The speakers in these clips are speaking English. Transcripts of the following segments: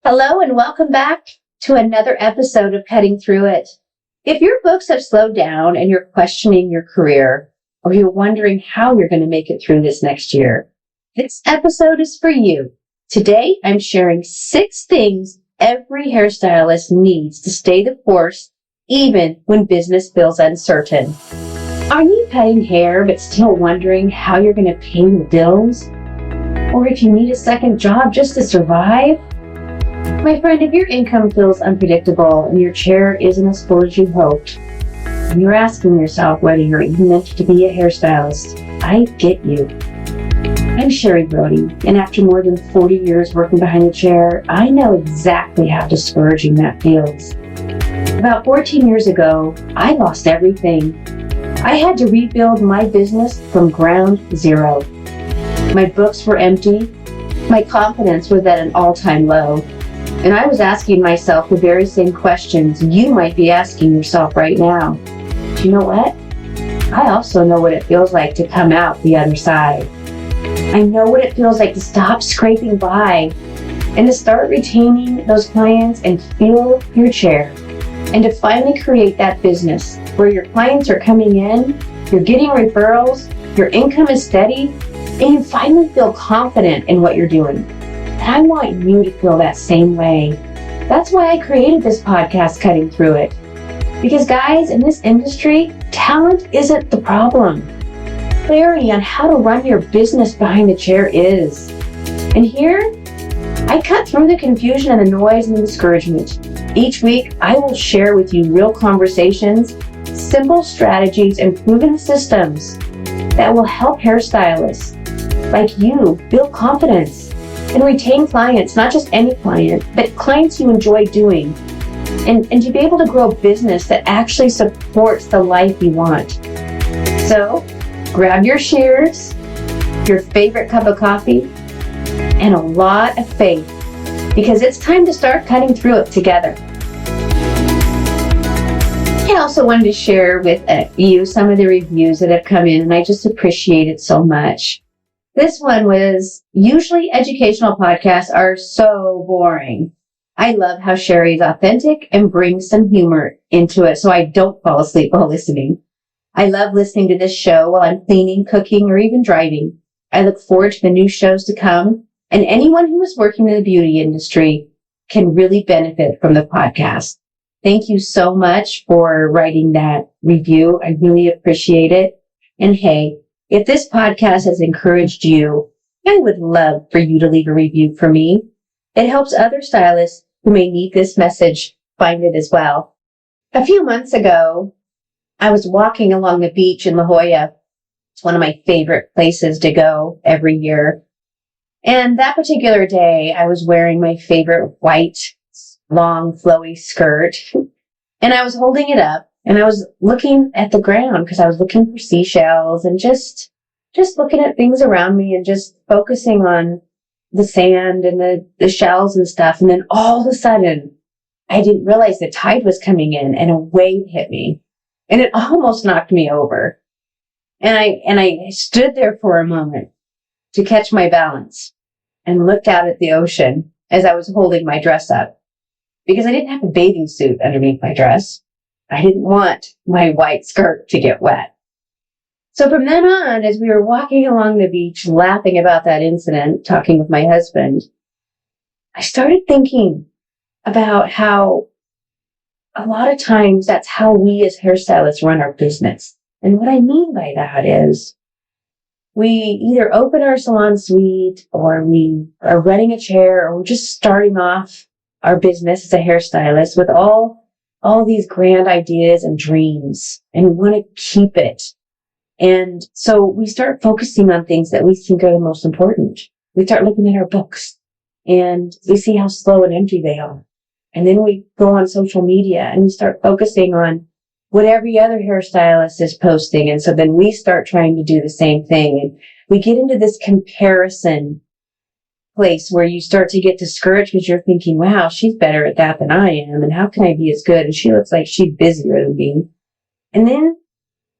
Hello and welcome back to another episode of Cutting Through It. If your books have slowed down and you're questioning your career, or you're wondering how you're going to make it through this next year, this episode is for you. Today, I'm sharing 6 things every hairstylist needs to stay the course, even when business feels uncertain. Are you cutting hair but still wondering how you're going to pay the bills? Or if you need a second job just to survive? My friend, if your income feels unpredictable and your chair isn't as full as you hoped, and you're asking yourself whether you're even meant to be a hairstylist, I get you. I'm Sherry Brody, and after more than 40 years working behind the chair, I know exactly how discouraging that feels. About 14 years ago, I lost everything. I had to rebuild my business from ground zero. My books were empty. My confidence was at an all-time low. And I was asking myself the very same questions you might be asking yourself right now. Do you know what? I also know what it feels like to come out the other side. I know what it feels like to stop scraping by and to start retaining those clients and fill your chair. And to finally create that business where your clients are coming in, you're getting referrals, your income is steady, and you finally feel confident in what you're doing. And I want you to feel that same way. That's why I created this podcast, Cutting Through It. Because guys, in this industry, talent isn't the problem. Clarity on how to run your business behind the chair is. And here, I cut through the confusion and the noise and the discouragement. Each week, I will share with you real conversations, simple strategies, and proven systems that will help hairstylists like you build confidence and retain clients, not just any client, but clients you enjoy doing, and to be able to grow a business that actually supports the life you want. So, grab your shears, your favorite cup of coffee, and a lot of faith, because it's time to start cutting through it together. I also wanted to share with you some of the reviews that have come in, and I just appreciate it so much. This one was, usually educational podcasts are so boring. I love how Sherry is authentic and brings some humor into it so I don't fall asleep while listening. I love listening to this show while I'm cleaning, cooking, or even driving. I look forward to the new shows to come, and anyone who is working in the beauty industry can really benefit from the podcast. Thank you so much for writing that review. I really appreciate it. And hey, if this podcast has encouraged you, I would love for you to leave a review for me. It helps other stylists who may need this message find it as well. A few months ago, I was walking along the beach in La Jolla. It's one of my favorite places to go every year. And that particular day, I was wearing my favorite white, long, flowy skirt. And I was holding it up. And I was looking at the ground because I was looking for seashells and just looking at things around me and just focusing on the sand and the shells and stuff. And then all of a sudden, I didn't realize the tide was coming in and a wave hit me and it almost knocked me over. And I stood there for a moment to catch my balance and looked out at the ocean as I was holding my dress up because I didn't have a bathing suit underneath my dress. I didn't want my white skirt to get wet. So from then on, as we were walking along the beach, laughing about that incident, talking with my husband, I started thinking about how a lot of times that's how we as hairstylists run our business. And what I mean by that is we either open our salon suite or we are renting a chair or we're just starting off our business as a hairstylist with all these grand ideas and dreams, and we want to keep it. And so we start focusing on things that we think are the most important. We start looking at our books and we see how slow and empty they are. And then we go on social media and we start focusing on what every other hairstylist is posting. And so then we start trying to do the same thing. And we get into this comparison place where you start to get discouraged because you're thinking, wow, she's better at that than I am. And how can I be as good? And she looks like she's busier than me. And then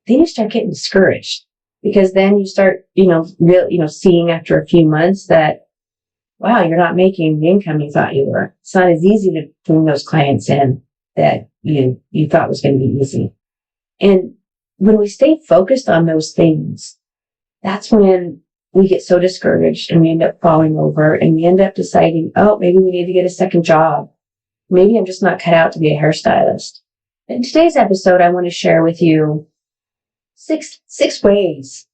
you start getting discouraged because then you start, seeing after a few months that wow, you're not making the income you thought you were. It's not as easy to bring those clients in that you thought was going to be easy. And when we stay focused on those things, that's when we get so discouraged and we end up falling over and we end up deciding, oh, maybe we need to get a second job. Maybe I'm just not cut out to be a hairstylist. In today's episode, I want to share with you six ways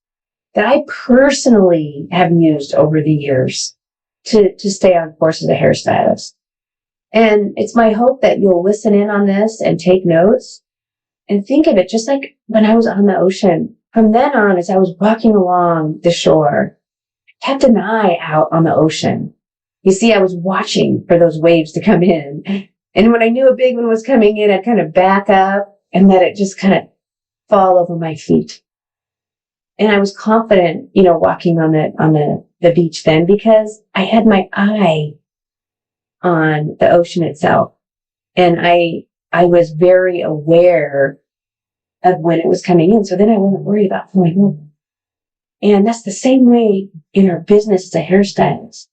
that I personally have used over the years to stay on course as a hairstylist. And it's my hope that you'll listen in on this and take notes and think of it just like when I was on the ocean. From then on, as I was walking along the shore, I kept an eye out on the ocean. You see, I was watching for those waves to come in. And when I knew a big one was coming in, I'd kind of back up and let it just kind of fall over my feet. And I was confident, walking on the beach then because I had my eye on the ocean itself. And I was very aware of when it was coming in. So then I wasn't worried about falling over. And that's the same way in our business as a hairstylist.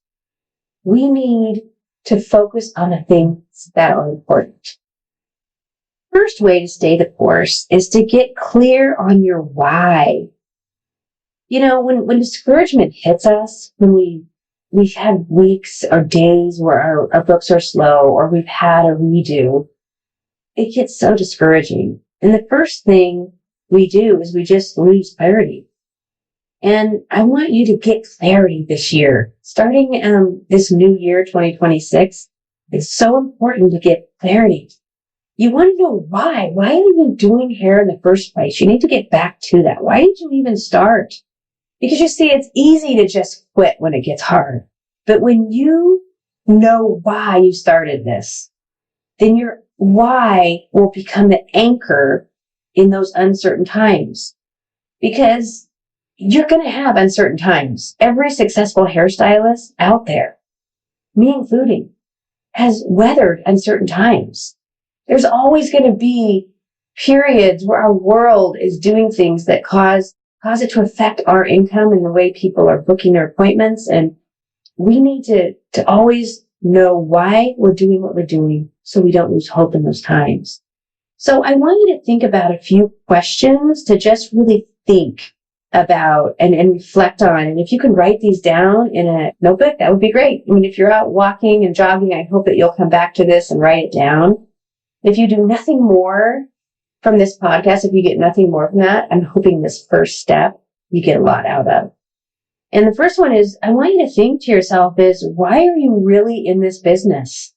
We need to focus on the things that are important. First way to stay the course is to get clear on your why. When discouragement hits us, when we've had weeks or days where our books are slow or we've had a redo, it gets so discouraging. And the first thing we do is we just lose clarity. And I want you to get clarity this year. Starting this new year, 2026, it's so important to get clarity. You want to know why. Why are you doing hair in the first place? You need to get back to that. Why did you even start? Because you see, it's easy to just quit when it gets hard. But when you know why you started this, then your why will become the anchor in those uncertain times. Because you're going to have uncertain times. Every successful hairstylist out there, me including, has weathered uncertain times. There's always going to be periods where our world is doing things that cause it to affect our income and the way people are booking their appointments. And we need to always know why we're doing what we're doing so we don't lose hope in those times. So I want you to think about a few questions to just really think about and reflect on. And if you can write these down in a notebook, that would be great. I mean, if you're out walking and jogging, I hope that you'll come back to this and write it down. If you do nothing more from this podcast, if you get nothing more from that, I'm hoping this first step you get a lot out of. And the first one is, I want you to think to yourself is, why are you really in this business?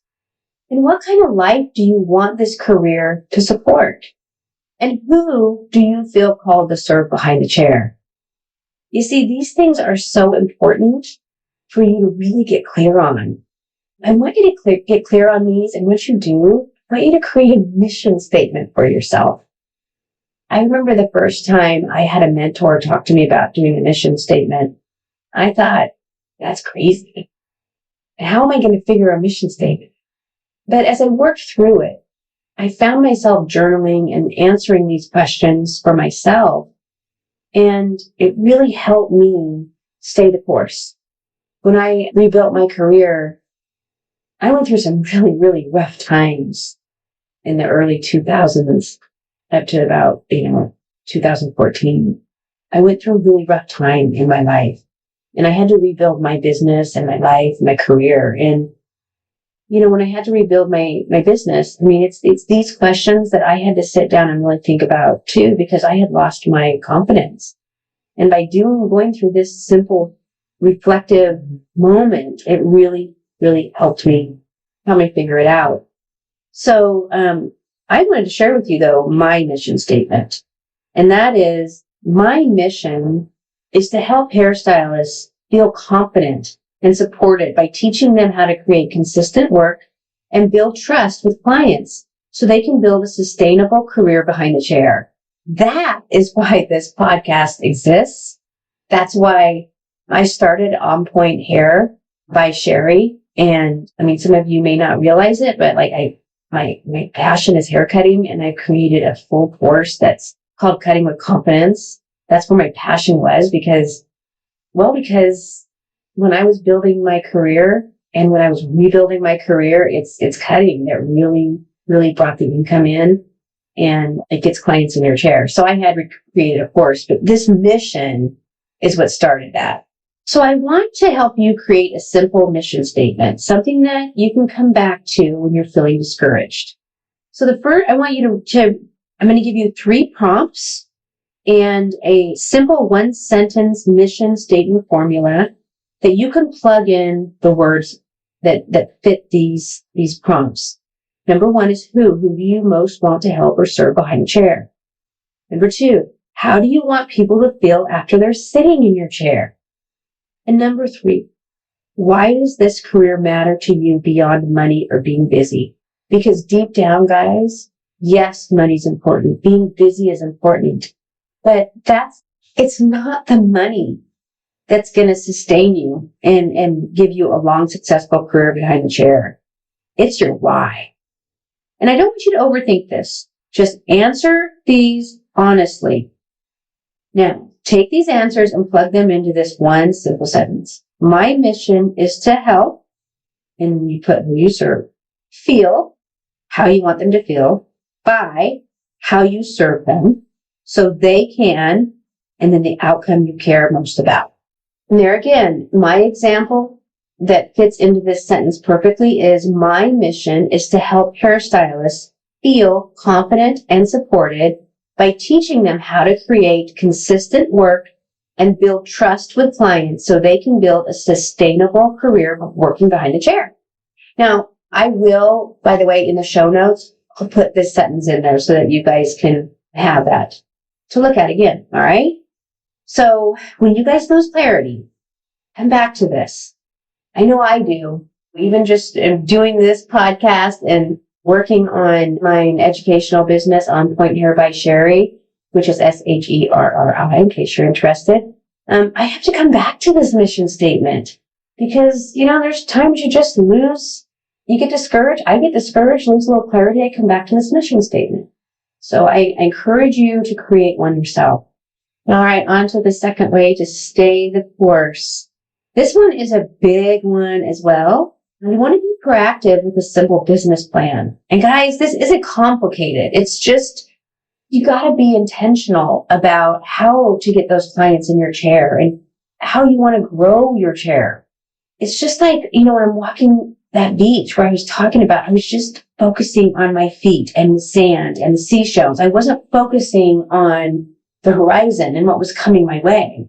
And what kind of life do you want this career to support? And who do you feel called to serve behind the chair? You see, these things are so important for you to really get clear on. I want you to get clear on these. And once you do, I want you to create a mission statement for yourself. I remember the first time I had a mentor talk to me about doing a mission statement. I thought, that's crazy. How am I going to figure a mission statement? But as I worked through it, I found myself journaling and answering these questions for myself. And it really helped me stay the course. When I rebuilt my career, I went through some really, really rough times in the early 2000s up to about, 2014. I went through a really rough time in my life and I had to rebuild my business and my life, my career. And, when I had to rebuild my business, I mean, it's these questions that I had to sit down and really think about too, because I had lost my confidence. And by going through this simple reflective moment, it really, really helped me figure it out. So, I wanted to share with you though, my mission statement. And that is, my mission is to help hairstylists feel confident and supported by teaching them how to create consistent work and build trust with clients so they can build a sustainable career behind the chair. That is why this podcast exists. That's why I started On Point Hair by Sherry. And I mean, some of you may not realize it, but my passion is hair cutting, and I created a full course that's called Cutting with Confidence. That's where my passion was because when I was building my career and when I was rebuilding my career, it's cutting that really, really brought the income in, and it gets clients in your chair. So I had created a course, but this mission is what started that. So I want to help you create a simple mission statement, something that you can come back to when you're feeling discouraged. So the first, I want you I'm going to give you 3 prompts and a simple 1-sentence mission statement formula that you can plug in the words that fit these prompts. Number 1 is who do you most want to help or serve behind the chair? Number 2, how do you want people to feel after they're sitting in your chair? And number 3, why does this career matter to you beyond money or being busy? Because deep down, guys, yes, money's important. Being busy is important. But it's not the money that's going to sustain you and give you a long, successful career behind the chair. It's your why. And I don't want you to overthink this. Just answer these honestly. Now, take these answers and plug them into this one simple sentence. My mission is to help, and you put who you serve, feel how you want them to feel by how you serve them so they can, and then the outcome you care most about. And there again, my example that fits into this sentence perfectly is my mission is to help hairstylists feel confident and supported by teaching them how to create consistent work and build trust with clients so they can build a sustainable career working behind the chair. Now, I will, by the way, in the show notes, I'll put this sentence in there so that you guys can have that to look at again. All right. So when you guys lose clarity, come back to this. I know I do. Even just doing this podcast and working on my educational business On Point Hair by Sherry, which is SHERRI, in case you're interested. I have to come back to this mission statement because, there's times you just lose. You get discouraged. I get discouraged, lose a little clarity. I come back to this mission statement. So I encourage you to create one yourself. All right, on to the second way to stay the course. This one is a big one as well. You want to be proactive with a simple business plan. And guys, this isn't complicated. It's just, you got to be intentional about how to get those clients in your chair and how you want to grow your chair. It's just like, when I'm walking that beach where I was talking about, I was just focusing on my feet and the sand and the seashells. I wasn't focusing on the horizon and what was coming my way.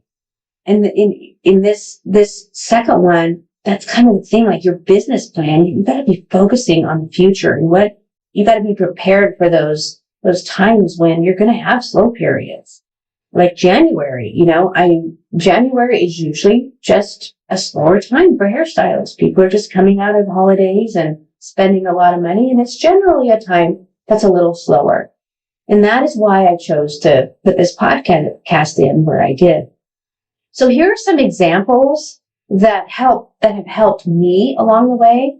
And in this second one, that's kind of the thing, like your business plan, you got to be focusing on the future and what you got to be prepared for those times when you're going to have slow periods. Like January, January is usually just a slower time for hairstylists. People are just coming out of holidays and spending a lot of money, and it's generally a time that's a little slower. And that is why I chose to put this podcast in where I did. So here are some examples that have helped me along the way,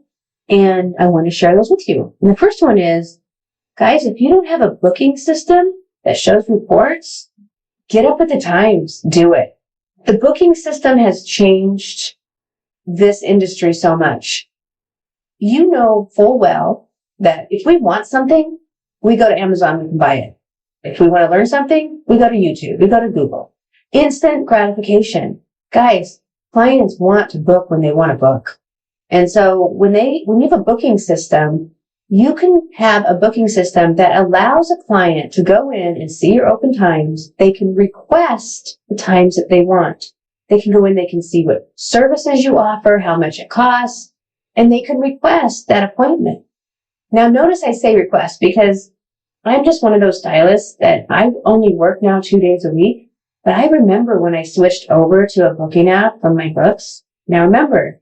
and I want to share those with you. And the first one is, guys, if you don't have a booking system that shows reports, get up with the times, do it. The booking system has changed this industry so much. You know full well that if we want something, we go to Amazon, we can buy it. If we want to learn something, we go to YouTube, we go to Google. Instant gratification. Guys, clients want to book when they want to book. And so when you have a booking system, you can have a booking system that allows a client to go in and see your open times. They can request the times that they want. They can go in, they can see what services you offer, how much it costs, and they can request that appointment. Now, notice I say request because I'm just one of those stylists that I only work now 2 days a week. But I remember when I switched over to a booking app from my books. Now remember,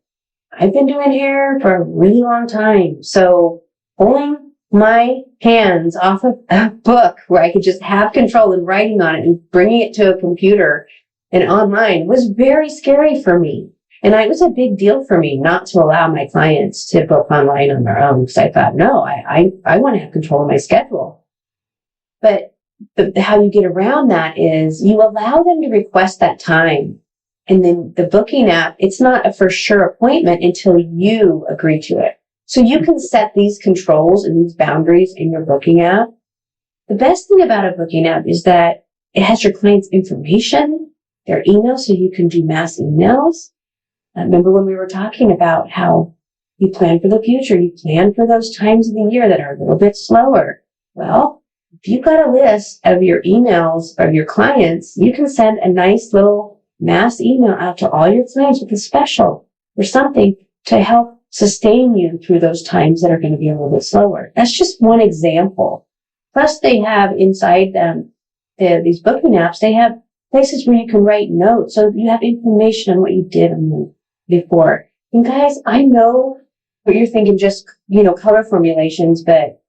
I've been doing hair for a really long time. So pulling my hands off of a book where I could just have control and writing on it and bringing it to a computer and online was very scary for me. And it was a big deal for me not to allow my clients to book online on their own because I thought, no, I want to have control of my schedule. But how you get around that is you allow them to request that time. And then the booking app, it's not a for sure appointment until you agree to it. So you can set these controls and these boundaries in your booking app. The best thing about a booking app is that it has your client's information, their email, so you can do mass emails. Remember when we were talking about how you plan for the future, you plan for those times of the year that are a little bit slower. Well, if you've got a list of your emails of your clients, you can send a nice little mass email out to all your clients with a special or something to help sustain you through those times that are going to be a little bit slower. That's just one example. Plus, they have inside them, these booking apps, they have places where you can write notes so you have information on what you did before. And guys, I know what you're thinking, just, color formulations, but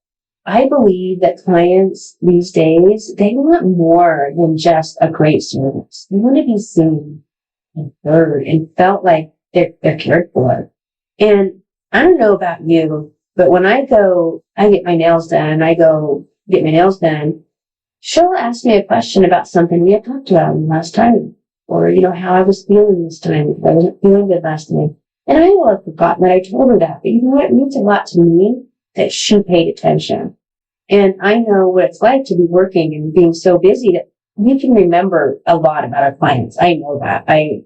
I believe that clients these days, they want more than just a great service. They want to be seen and heard and felt like they're cared for. And I don't know about you, but when I get my nails done, she'll ask me a question about something we had talked about last time, or, how I was feeling this time. I wasn't feeling good last time. And I will have forgotten that I told her that. But you know what? It means a lot to me that she paid attention. And I know what it's like to be working and being so busy that we can remember a lot about our clients. I know that. I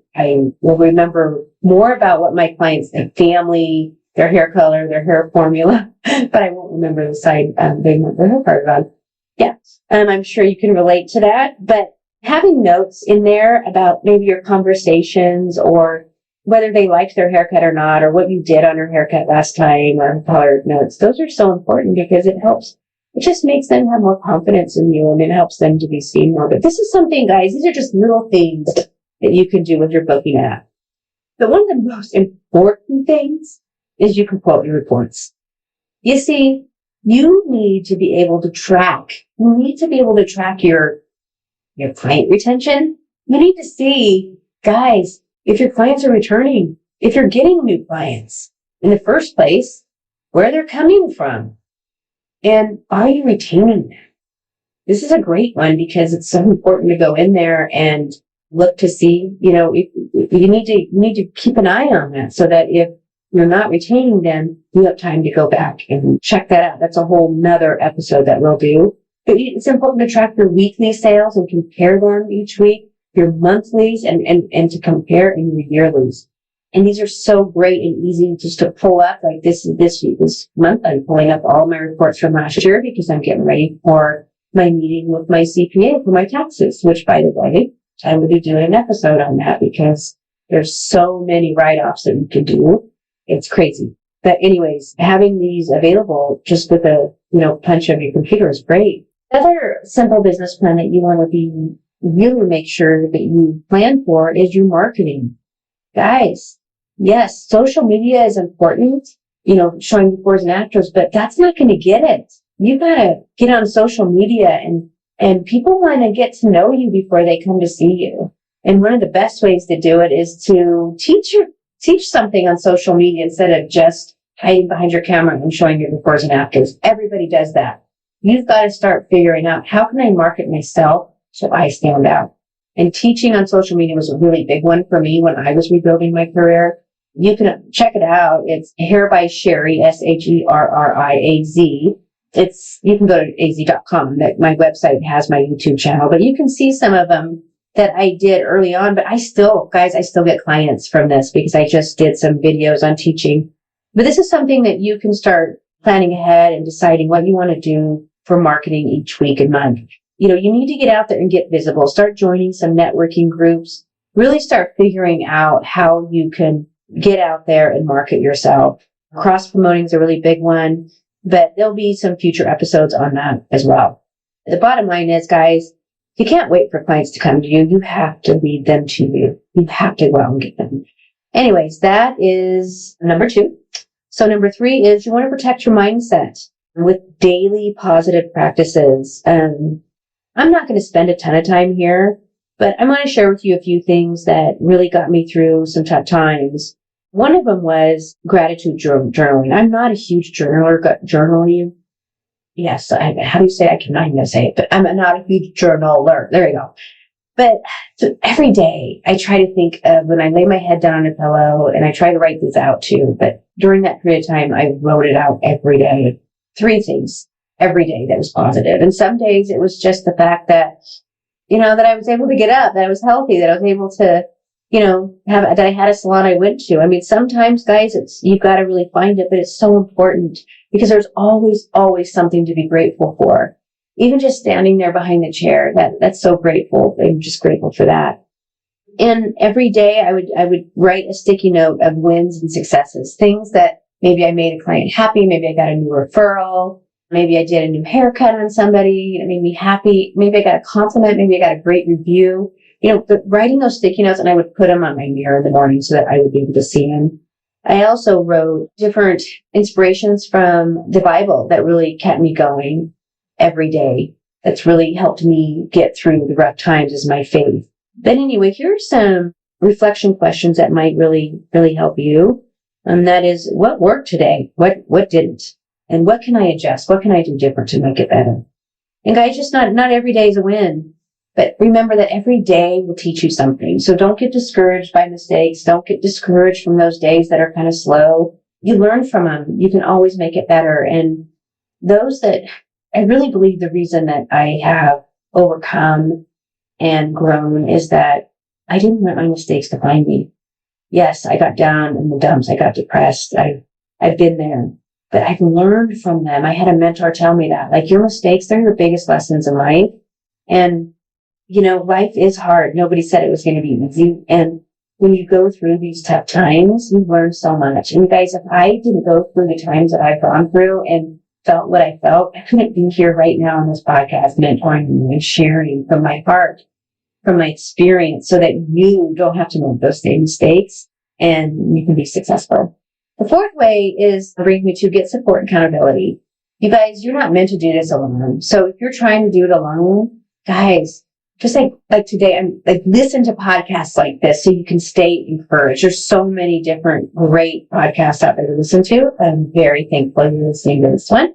will remember more about what my clients, their family, their hair color, their hair formula, but I won't remember the side they want their hair part on. Yeah. I'm sure you can relate to that, but having notes in there about maybe your conversations or whether they liked their haircut or not, or what you did on her haircut last time, or colored notes, those are so important because it just makes them have more confidence in you and it helps them to be seen more. But this is something, guys, these are just little things that you can do with your booking app. But one of the most important things is you can quote your reports. You see, you need to be able to track your client retention. You need to see, guys, if your clients are returning, if you're getting new clients in the first place, where they're coming from, and are you retaining them? This is a great one because it's so important to go in there and look to see, if you need to keep an eye on that so that if you're not retaining them, you have time to go back and check that out. That's a whole nother episode that we'll do. But it's important to track your weekly sales and compare them each week, your monthlies, and to compare in your yearlies. And these are so great and easy just to pull up. Like this month, I'm pulling up all my reports from last year because I'm getting ready for my meeting with my CPA for my taxes, which, by the way, I will be doing an episode on that because there's so many write-offs that you can do. It's crazy. But anyways, having these available just with a, punch of your computer is great. Another simple business plan that you want to really make sure that you plan for is your marketing. Guys, yes, social media is important, showing befores and afters, but that's not going to get it. You got to get on social media and people want to get to know you before they come to see you. And one of the best ways to do it is to teach something on social media instead of just hiding behind your camera and showing your befores and afters. Everybody does that. You've got to start figuring out, how can I market myself so I stand out? And teaching on social media was a really big one for me when I was rebuilding my career. You can check it out. It's Hair by Sherry, SHERRIAZ. You can go to az.com. That my website has my YouTube channel, but you can see some of them that I did early on. But I still get clients from this because I just did some videos on teaching. But this is something that you can start planning ahead and deciding what you want to do for marketing each week and month. You need to get out there and get visible. Start joining some networking groups. Really start figuring out how you can get out there and market yourself. Cross-promoting is a really big one, but there'll be some future episodes on that as well. The bottom line is, guys, you can't wait for clients to come to you. You have to lead them to you. You have to go out and get them. Anyways, that is number 2. So number 3 is you want to protect your mindset with daily positive practices. I'm not going to spend a ton of time here, but I want to share with you a few things that really got me through some tough times. One of them was gratitude journaling. I'm not a huge journaling. Yes, how do you say it? I cannot even say it, but I'm not a huge journaler. There you go. But so every day I try to think of when I lay my head down on a pillow, and I try to write this out too. But during that period of time, I wrote it out every day. 3 things every day that was positive. And some days it was just the fact that, that I was able to get up, that I was healthy, that I was able to, that I had a salon I went to. I mean, sometimes, guys, you've got to really find it, but it's so important because there's always, always something to be grateful for. Even just standing there behind the chair, that's so grateful. I'm just grateful for that. And every day I would write a sticky note of wins and successes, things that maybe I made a client happy. Maybe I got a new referral. Maybe I did a new haircut on somebody. It made me happy. Maybe I got a compliment. Maybe I got a great review. But writing those sticky notes, and I would put them on my mirror in the morning so that I would be able to see them. I also wrote different inspirations from the Bible that really kept me going every day. That's really helped me get through the rough times as my faith. But anyway, here are some reflection questions that might really, really help you. And that is, what worked today? What didn't? And what can I adjust? What can I do different to make it better? And guys, just not every day is a win. But remember that every day will teach you something. So don't get discouraged by mistakes. Don't get discouraged from those days that are kind of slow. You learn from them. You can always make it better. And I really believe the reason that I have overcome and grown is that I didn't let my mistakes define me. Yes, I got down in the dumps. I got depressed. I've been there, but I've learned from them. I had a mentor tell me that, like, your mistakes, they're your biggest lessons in life. And, life is hard. Nobody said it was going to be easy. And when you go through these tough times, you learn so much. And guys, if I didn't go through the times that I've gone through and felt what I felt, I couldn't be here right now on this podcast mentoring you and sharing from my heart, from my experience, so that you don't have to make those same mistakes and you can be successful. The fourth way is bring me to get support and accountability. You guys, you're not meant to do this alone. So if you're trying to do it alone, guys, just like today, I'm like, listen to podcasts like this so you can stay encouraged. There's so many different great podcasts out there to listen to. I'm very thankful you're listening to this one,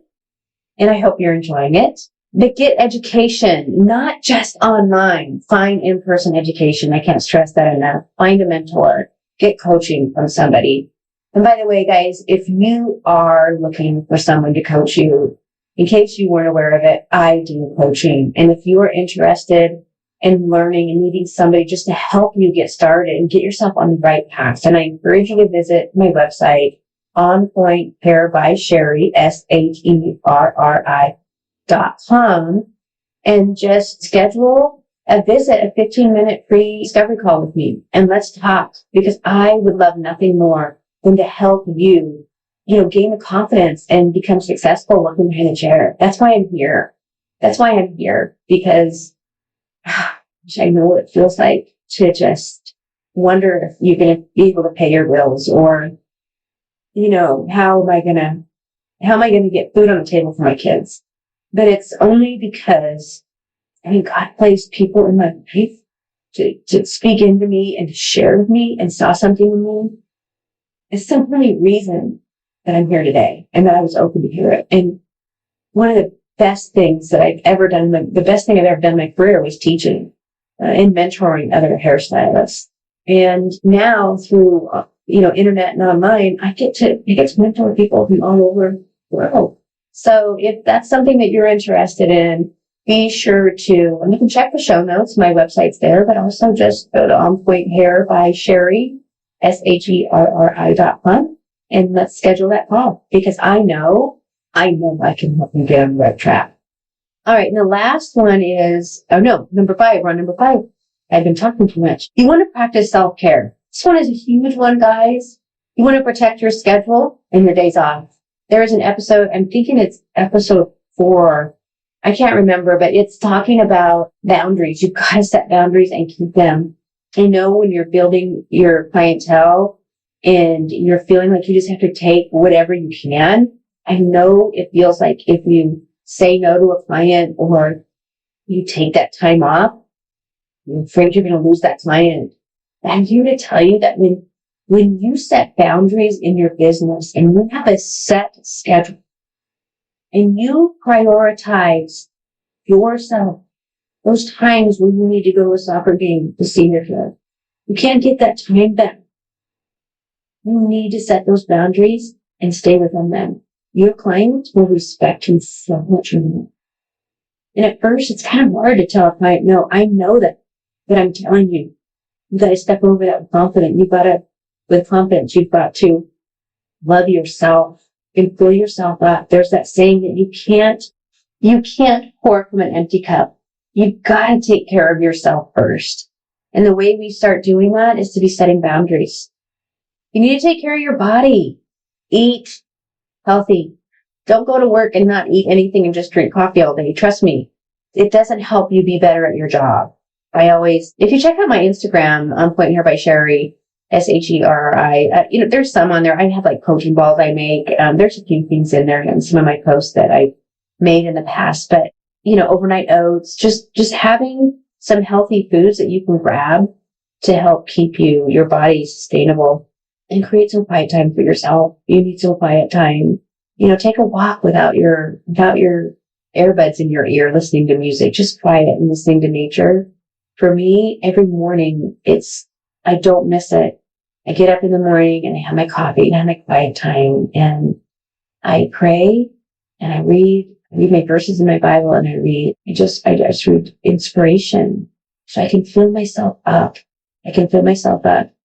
and I hope you're enjoying it. But get education, not just online. Find in-person education. I can't stress that enough. Find a mentor. Get coaching from somebody. And by the way, guys, if you are looking for someone to coach you, in case you weren't aware of it, I do coaching. And if you are interested in learning and needing somebody just to help you get started and get yourself on the right path, then I encourage you to visit my website, On Point Hair by Sherry, SHERRI.com, and just schedule a visit, a 15-minute free discovery call with me. And let's talk, because I would love nothing more than to help you, gain the confidence and become successful working behind a chair. That's why I'm here. Because I know what it feels like to just wonder if you're going to be able to pay your bills, or, how am I going to get food on the table for my kids? But it's only because, God placed people in my life to speak into me and to share with me and saw something in me. It's simply reason that I'm here today and that I was open to hear it. And one of the best things that I've ever done, the best thing I've ever done in my career was teaching and mentoring other hairstylists. And now through, internet and online, I get to mentor people from all over the world. So if that's something that you're interested in, be sure to, and you can check the show notes. My website's there, but also just go to On Point Hair by Sherry, SHERRI.com, and let's schedule that call, because I know I can help you get on the right track. All right. And the last one is, number 5. We're on number 5. I've been talking too much. You want to practice self-care. This one is a huge one, guys. You want to protect your schedule and your days off. There is an episode, I'm thinking it's episode 4. I can't remember, but it's talking about boundaries. You've got to set boundaries and keep them. I know when you're building your clientele and you're feeling like you just have to take whatever you can, I know it feels like if you say no to a client or you take that time off, you're afraid you're going to lose that client. I'm here to tell you that when you set boundaries in your business and you have a set schedule and you prioritize yourself Those times when you need to go to a soccer game to see your kid. You can't get that time back. You need to set those boundaries and stay within them. Your clients will respect you so much more. And at first, it's kind of hard to tell a client, no, I know that, but I'm telling you, you got to step over that with confidence. With confidence, you've got to love yourself and fill yourself up. There's that saying that you can't pour from an empty cup. You've got to take care of yourself first. And the way we start doing that is to be setting boundaries. You need to take care of your body. Eat healthy. Don't go to work and not eat anything and just drink coffee all day. Trust me, it doesn't help you be better at your job. If you check out my Instagram, Point Hair by Sherry, SHERRI, there's some on there. I have like protein balls I make. There's a few things in there and some of my posts that I made in the past, but overnight oats, just having some healthy foods that you can grab to help keep your body sustainable. And create some quiet time for yourself. You need some quiet time. Take a walk without your earbuds in your ear, listening to music, just quiet and listening to nature. For me, every morning, I don't miss it. I get up in the morning and I have my coffee and I have my quiet time and I pray and I read my verses in my Bible and I just read inspiration so I can fill myself up.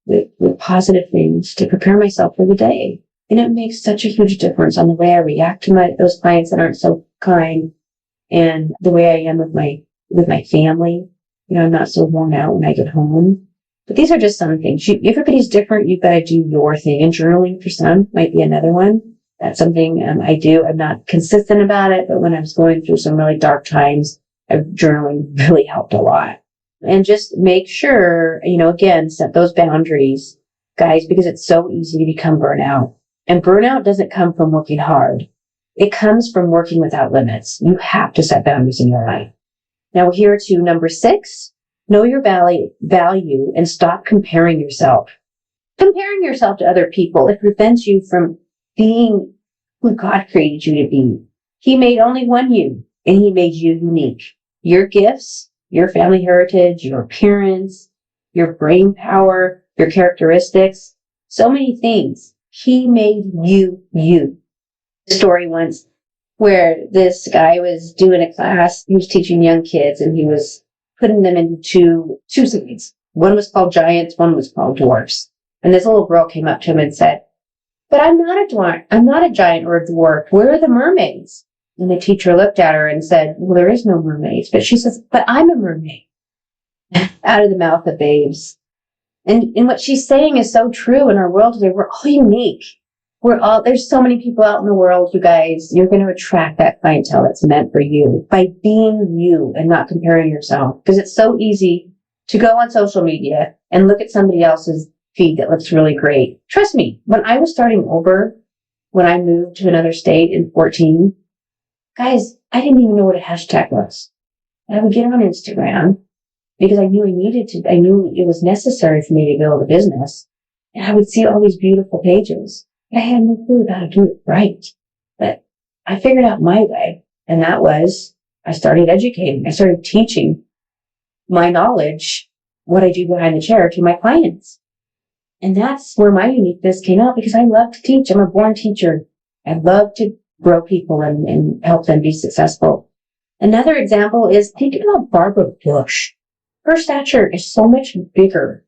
With positive things to prepare myself for the day. And it makes such a huge difference on the way I react to those clients that aren't so kind and the way I am with my family. I'm not so worn out when I get home. But these are just some things. Everybody's different. You've got to do your thing. And journaling for some might be another one. That's something I do. I'm not consistent about it, but when I was going through some really dark times, journaling really helped a lot. And just make sure, again, set those boundaries, guys, because it's so easy to become burnout. And burnout doesn't come from working hard. It comes from working without limits. You have to set boundaries in your life. Now we're here to number 6, know your value and stop comparing yourself. Comparing yourself to other people, it prevents you from being who God created you to be. He made only one you, and he made you unique. Your gifts, your family heritage, your appearance, your brain power, your characteristics, so many things. He made you. A story once where this guy was doing a class. He was teaching young kids and he was putting them into two sides. One was called giants, one was called dwarfs. And this little girl came up to him and said, "But I'm not a dwarf. I'm not a giant or a dwarf. Where are the mermaids?" And the teacher looked at her and said, "Well, there is no mermaids." But she says, "But I'm a mermaid." Out of the mouth of babes. And what she's saying is so true in our world today. We're all unique. There's so many people out in the world, you guys. You're going to attract that clientele that's meant for you by being you and not comparing yourself. Because it's so easy to go on social media and look at somebody else's feed that looks really great. Trust me, when I was starting over, when I moved to another state in 2014, guys, I didn't even know what a hashtag was. I would get on Instagram because I knew I knew it was necessary for me to build a business. And I would see all these beautiful pages. But I had no clue how to do it right. But I figured out my way. And that was, I started educating. I started teaching my knowledge, what I do behind the chair, to my clients. And that's where my uniqueness came out because I love to teach. I'm a born teacher. I love to grow people and help them be successful. Another example is think about Barbara Bush. Her stature is so much bigger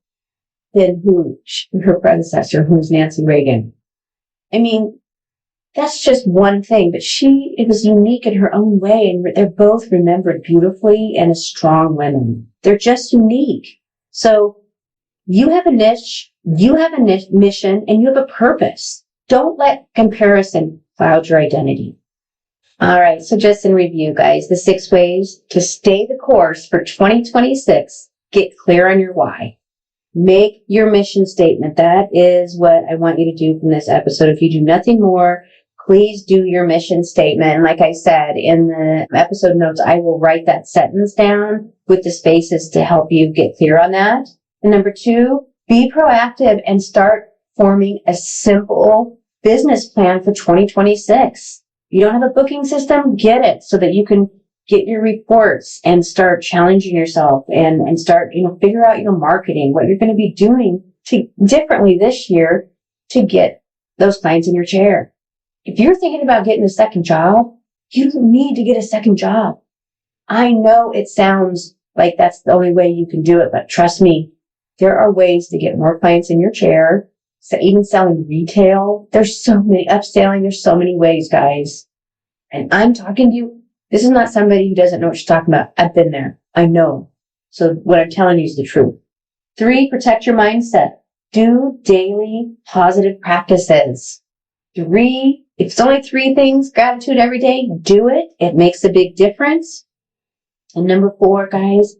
than her predecessor, who's Nancy Reagan. I mean, that's just one thing, but it was unique in her own way, and they're both remembered beautifully and as strong women. They're just unique. So you have a niche, you have a mission, and you have a purpose. Don't let comparison cloud your identity. All right, so just in review, guys, the 6 ways to stay the course for 2026. Get clear on your why. Make your mission statement. That is what I want you to do from this episode. If you do nothing more, please do your mission statement. And like I said, in the episode notes, I will write that sentence down with the spaces to help you get clear on that. And number 2, be proactive and start forming a simple business plan for 2026. You don't have a booking system? Get it so that you can get your reports and start challenging yourself and start, figure out your marketing, what you're going to be doing differently this year to get those clients in your chair. If you're thinking about getting a second job, you don't need to get a second job. I know it sounds like that's the only way you can do it, but trust me, there are ways to get more clients in your chair. So even selling retail, there's so many, upselling, there's so many ways, guys. And I'm talking to you. This is not somebody who doesn't know what you're talking about. I've been there. I know. So what I'm telling you is the truth. 3, protect your mindset. Do daily positive practices. 3, if it's only 3 things, gratitude every day, do it. It makes a big difference. And number 4, guys,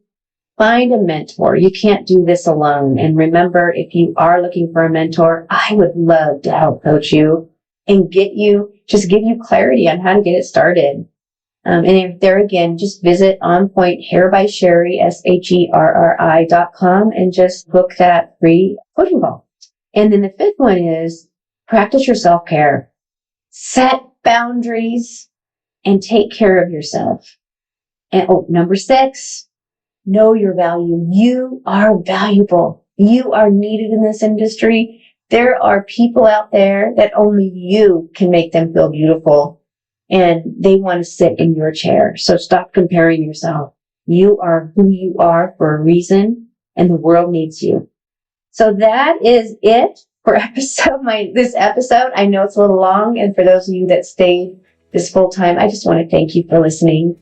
find a mentor. You can't do this alone. And remember, if you are looking for a mentor, I would love to help coach you and give you clarity on how to get it started. And if there again, just visit On Point Hair by Sherry, SHERRI.com, and just book that free coaching call. And then the 5th one is practice your self-care. Set boundaries and take care of yourself. And number 6, know your value. You are valuable. You are needed in this industry. There are people out there that only you can make them feel beautiful, and they want to sit in your chair. So stop comparing yourself. You are who you are for a reason, and the world needs you. So that is it for this episode. I know it's a little long, and for those of you that stayed this full time, I just want to thank you for listening.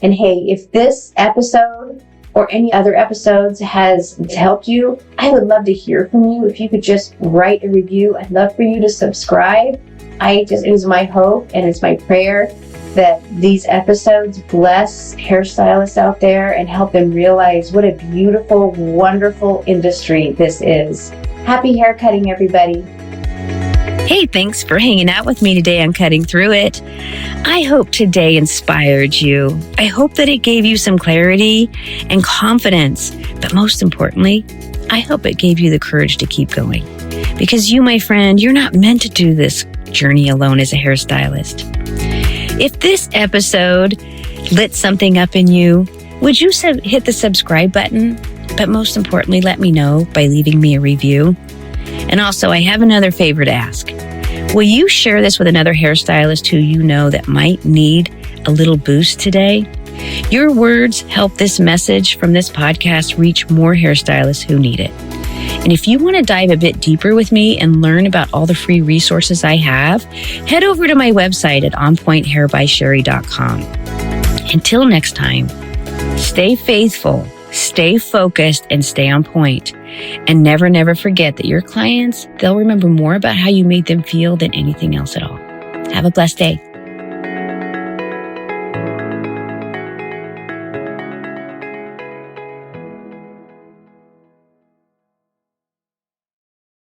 And hey, if this episode or any other episodes has helped you, I would love to hear from you. If you could just write a review, I'd love for you to subscribe. It is my hope and it's my prayer that these episodes bless hairstylists out there and help them realize what a beautiful, wonderful industry this is. Happy haircutting, everybody. Hey, thanks for hanging out with me today on Cutting Through It. I hope today inspired you. I hope that it gave you some clarity and confidence. But most importantly, I hope it gave you the courage to keep going. Because you, my friend, you're not meant to do this journey alone as a hairstylist. If this episode lit something up in you, would you hit the subscribe button? But most importantly, let me know by leaving me a review. And also, I have another favor to ask. Will you share this with another hairstylist who you know that might need a little boost today? Your words help this message from this podcast reach more hairstylists who need it. And if you want to dive a bit deeper with me and learn about all the free resources I have, head over to my website at onpointhairbysherry.com. Until next time, stay faithful, stay focused, and stay on point. And never, never forget that your clients, they'll remember more about how you made them feel than anything else at all. Have a blessed day.